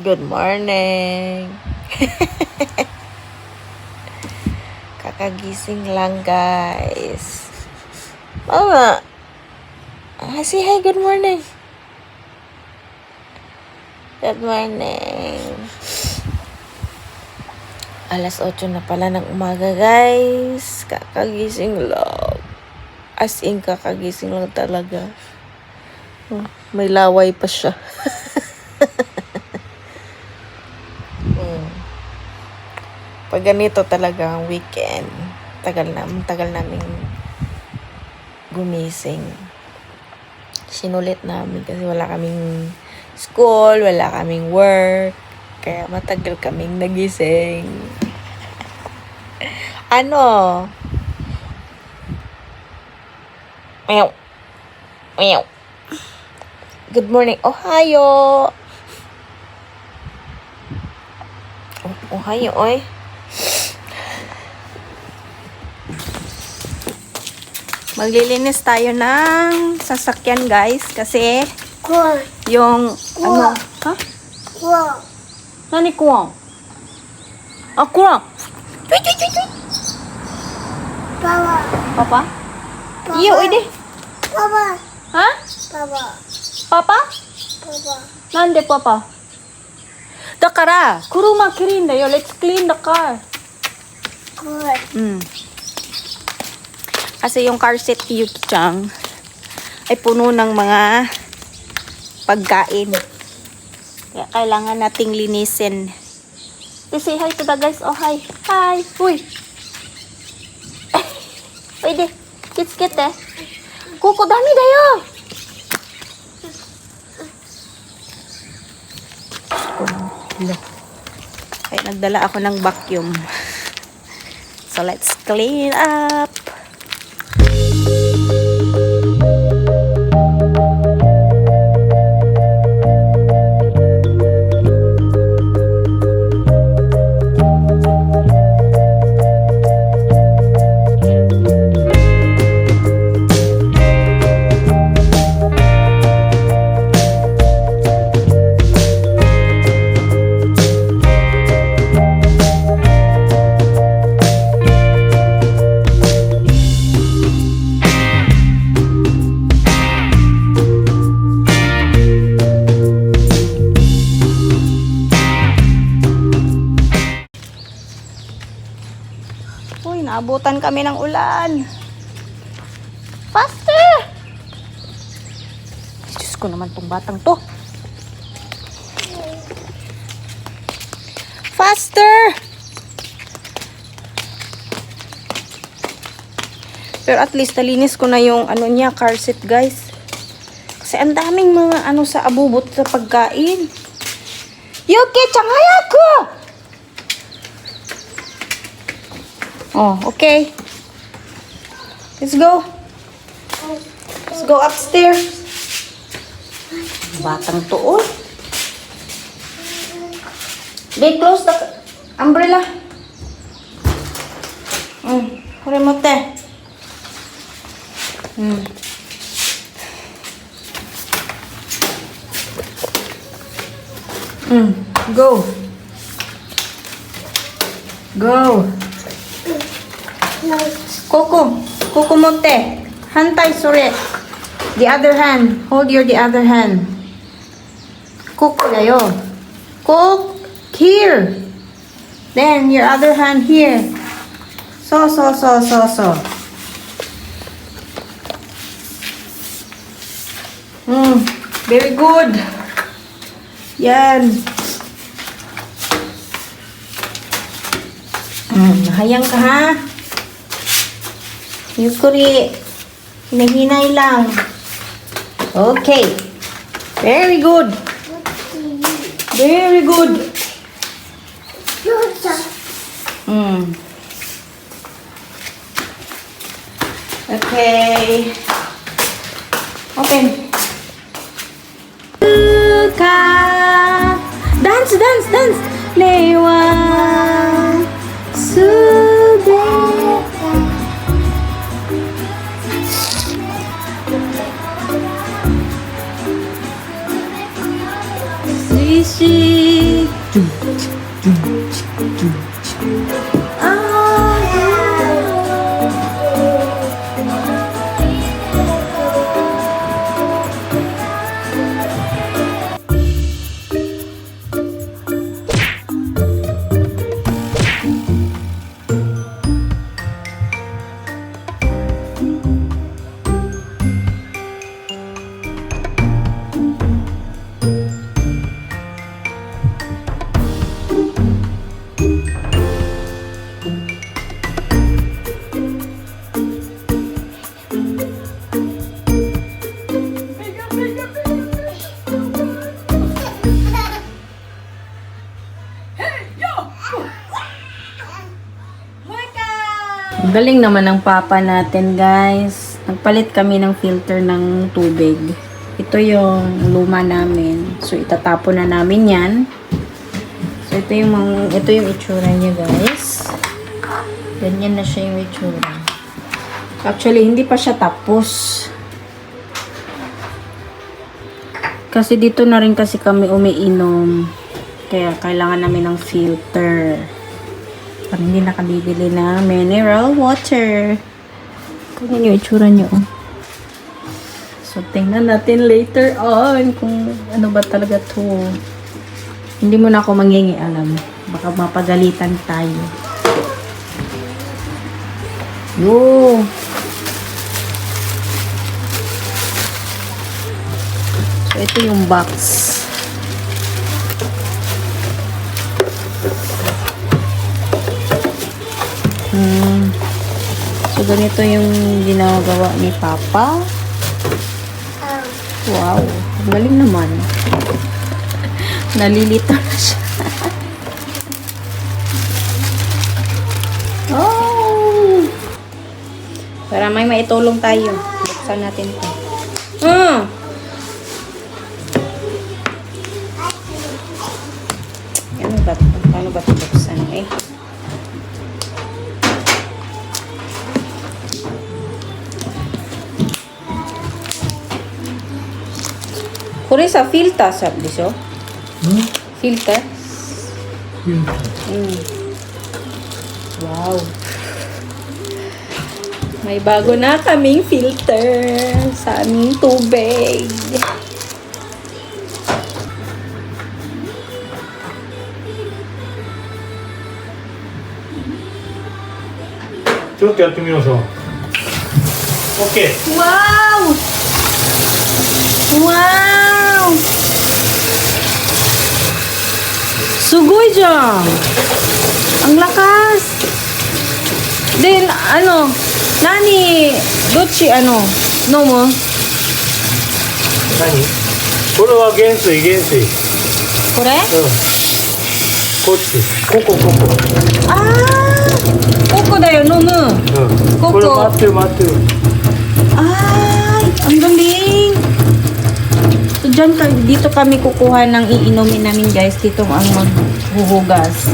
Good morning. Kakagising lang, guys. Mama. Say hi, good morning. Good morning. Alas 8 na pala ng umaga, guys. Kakagising lang. As in, kakagising lang talaga. May laway pa siya. Pag ganito talaga ang weekend, tagal namin gumising. Sinulit namin kasi wala kaming school, wala kaming work, kaya matagal kaming nagising. Ano? Meow. Meow. Good morning, Ohio. Ohio, oy. Maglilinis tayo ng sasakyan, guys, kasi yung ano, ha? Nani kuwang? Ah, kuwang. Papa. Papa? Iyo, ide. Papa. Ha? Papa. Papa? Papa. Nande, Papa? Dakara, kuruma kirin da yo. Let's clean the car. Good. Kasi yung car seat ni Yuki-chan ay puno ng mga pagkain. Kaya kailangan nating linisin. Say hi to the guys. Oh, hi. Hi. Uy. Pwede. Kit eh. Kuko, dami dayo. Kaya nagdala ako ng vacuum. So, let's clean up. Uy, naabutan kami ng ulan. Faster! Diyos ko naman tong batang to. Faster! Pero at least nalinis ko na yung ano niya, car seat, guys. Kasi ang daming mga ano sa abubot sa pagkain. Yuki, changayaku! Oh, okay. Let's go. Let's go upstairs. Batang to, oh. Be, close the umbrella. Remote. Go. Go. Koko mote. Hantay sore. The other hand. Hold the other hand. Koko dayo. Kok here. Then your other hand here. So. Very good. Yan. Nahayang ka, ha? Yukuri. Hinahinay lang. Okay. Very good. Very good. Okay. Open. Luka. Dance. Lewa. Sube. Sushi. Galing naman ng papa natin, guys. Nagpalit kami ng filter ng tubig. Ito yung luma namin. So, itatapon na namin yan. So, ito yung itsura niya, guys. Ganyan na siya yung itsura. Actually, hindi pa siya tapos. Kasi dito na rin kasi kami umiinom. Kaya kailangan namin ng filter. Parang hindi nakabibili na mineral water. Kung yung itsura nyo. So, tingnan natin later on kung ano ba talaga to. Hindi mo na ako mangingialam. Baka mapagalitan tayo. Yo! So, ito yung box. So, ganito yung ginagawa ni Papa. Wow. Ang galing naman. Nalilito na siya. Oh! Para may maitulong tayo. Buksan natin ito. Ano ba? Paano ba ito buksan? Eh? Kuri sa filter, sabi so? Filter? Wow. May bago na kaming filter sa aming tubig.ちょっとやってみましょう。OK。 Wow! Wow! Sugoy dyan! Ang lakas! Then, nani, dochi, no mo? 何？これは元水元水。これ？こっち。ここ。Koko da yo, nomu. これ待ってる。 Ay, ang galing! So, dito kami kukuha ng iinumin namin, guys. Dito ang maghuhugas.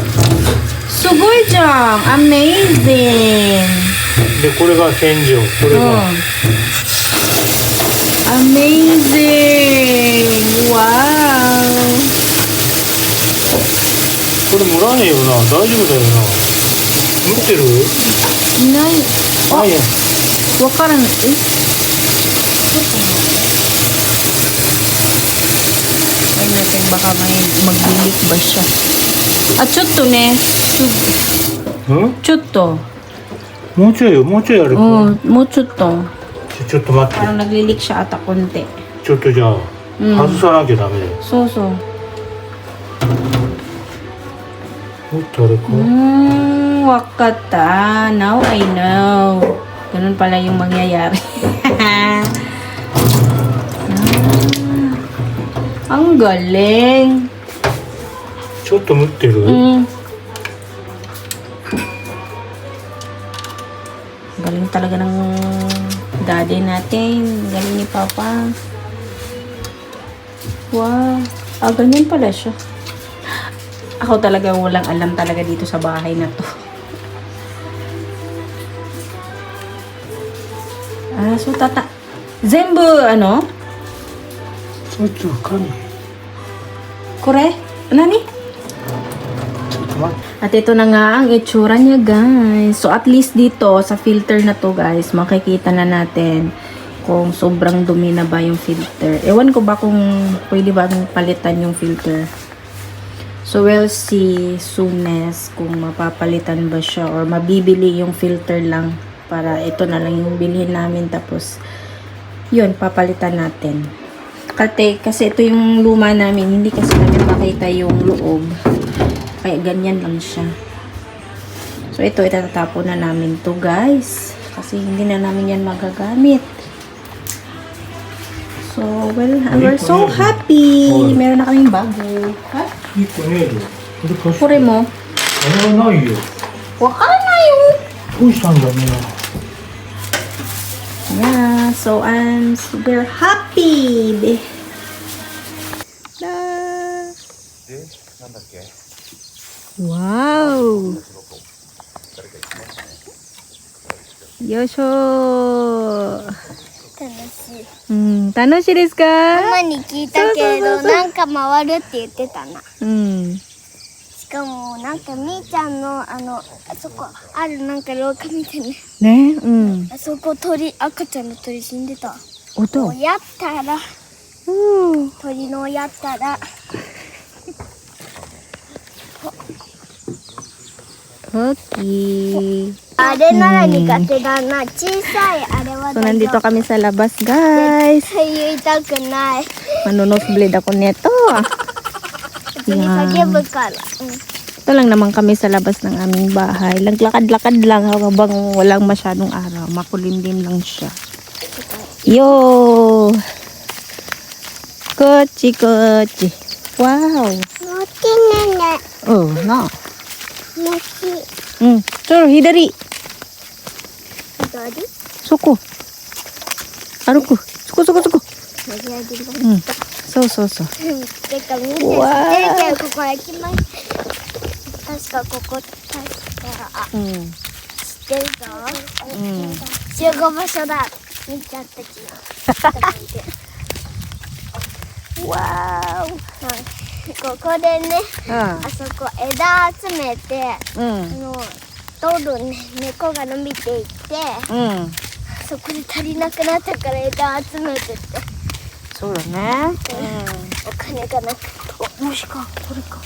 Sugoy dyan! Amazing! でこれが洗浄。これが。Amazing! Wow! これ蒸らねえよな。大丈夫だよな。蒸ってる？ Nay! ないや。わからん。Ay natin, baka may mag-delete ba siya. Chutto ne. ちょっと。もうちょいよ。もうちょいある。もうちょっと。ちょっと待って。 Parang nag-leak siya ata konti. ちょっとじゃあ、外さなきゃダメだよ。そうそう。もっとあれか。Wakata. Now I know. Ganun pala yung mangyayari. Ang galing. ちょっと蒸ってる？ Galing talaga ng daddy natin. Galing ni Papa. Wow. Ganyan pala siya. Ako talaga walang alam talaga dito sa bahay na to. So Zenbu, そいつわかんない。 Kore? Nani? ちょっと待って。 At ito na nga ang itsura niya, guys. So, at least dito, sa filter na to, guys, makikita na natin kung sobrang dumi na ba yung filter. Ewan ko ba kung pwede ba palitan yung filter. So, we'll see soonest kung mapapalitan ba siya or mabibili yung filter lang para ito na lang yung bilhin namin. Tapos, yun, papalitan natin. Kasi ito yung luma namin, hindi kasi namin makita yung loob. Kaya ganyan lang siya. So, ito, itatapon na namin to guys. Kasi hindi na namin yan magagamit. So, well, we're so happy. Meron na kaming bago. Ha? 1個ねえよ。これ貸して。これもあれはないよ。わからないよ。どうしたんだね。 Yeah, so I'm super happy. Wow. よいしょ。楽しい。うん、楽しいですか？ママに聞いたけれど、なんか回るって言ってたな。うん。しかも、なんかみーちゃんの、あそこ、あるなんか廊下みたいな。ね、うん。あそこ赤ちゃんの鳥死んでた。音。親ったら、うん。鳥の親ったら。オッケー。あれなら苦手だな。小さいあれは So, nandito kami sa labas, guys. 言いたくない。 Manunosblade ako nito. 普通に叫ぶから。Ito lang naman kami sa labas ng aming bahay. Laglakad-lakad lang habang walang masyadong araw. Makulimlim lang siya. Yo! Kochi, kochi. Wow! もちねね。 Oh, na. もち。 Sure, hidari. 左 Suko. Aruko. Suko. 左左だ。そう。てかみーちゃん知ってるけど、ここ駅前。確かここ、知ってるぞ。集合場所だ。みーちゃんたちの。わーお。ここでね、あそこ枝集めて、どんどんね、根っこが伸びていって、そこで足りなくなったから枝集めてって。そうだね。お金がなくて。虫か。これか。こ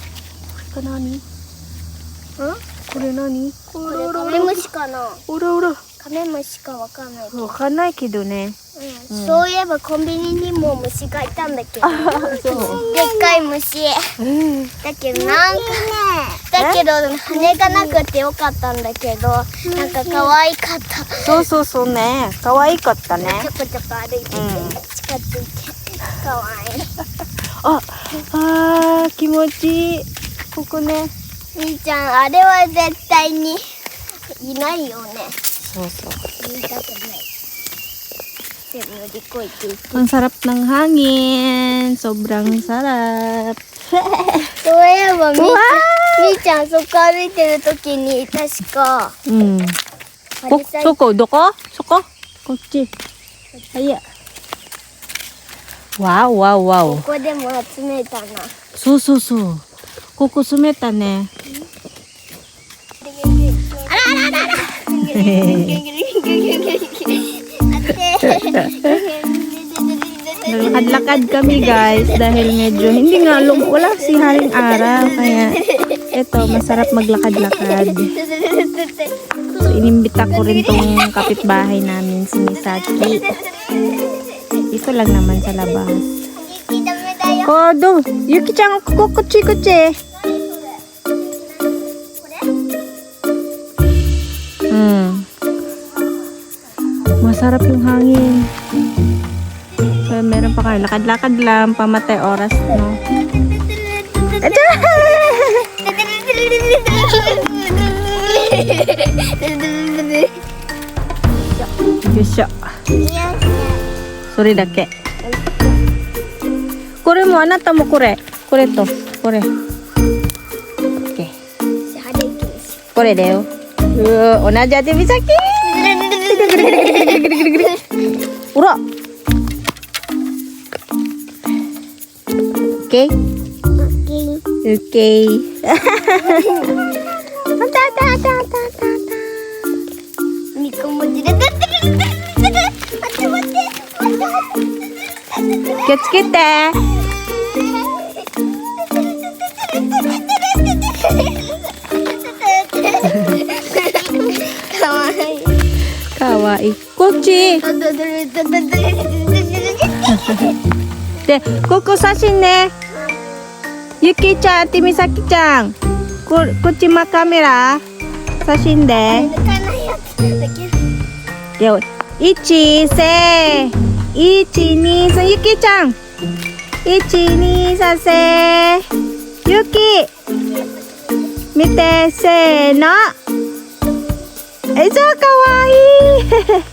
れか何？これ何？これカメムシかな。おら。カメムシかわかんないけど。わかんないけどね。そういえばコンビニにも虫がいたんだけど。でっかい虫。だけどなんか、だけど羽がなくてよかったんだけど、なんか可愛かった。そうね。可愛かったね。ちょこちょこ歩いてて、近づいて。可愛い。あー気持ちいい。ここね。みーちゃん、あれは絶対にいないよね。そう。言いたくない。でも乗り越えていく。 Ang sarap ng hangin. Sobrang sarap. そういえばみーちゃんそこ歩いてるときに確か、あれさそこどこ？そこ？こっち。はいや。わお。ここでも集めたな。そう。ここ住めたね。Lakad-lakad kami guys dahil medyo hindi nga wala si haring araw kaya eto masarap maglakad-lakad. So inimbita ko rin tong kapitbahay namin si Misaki. Ito lang naman sa labas. Kodo, Yuki-chan, kuchi. Masarap yung hangin. So, meron pa kayo. Lakad-lakad lang. Pamatay oras, no? Yosho. Sorry dake. Kore mo, anata mo kore. Kore to. Kore. Okay. Kore da yo. Onaji ate Misaki. Ura. Okay. Kitsukite. Kawaii. Kochi. De, koko sashin ne. Yuki-chan, Ate Misaki-chan. Kochi ma kamera. 写真で。抜かないやつだけど。では、1、せー、1、2、3、ゆきちゃん。1、2、3、せー、ゆき。見て、せーの。え、じゃあかわいい。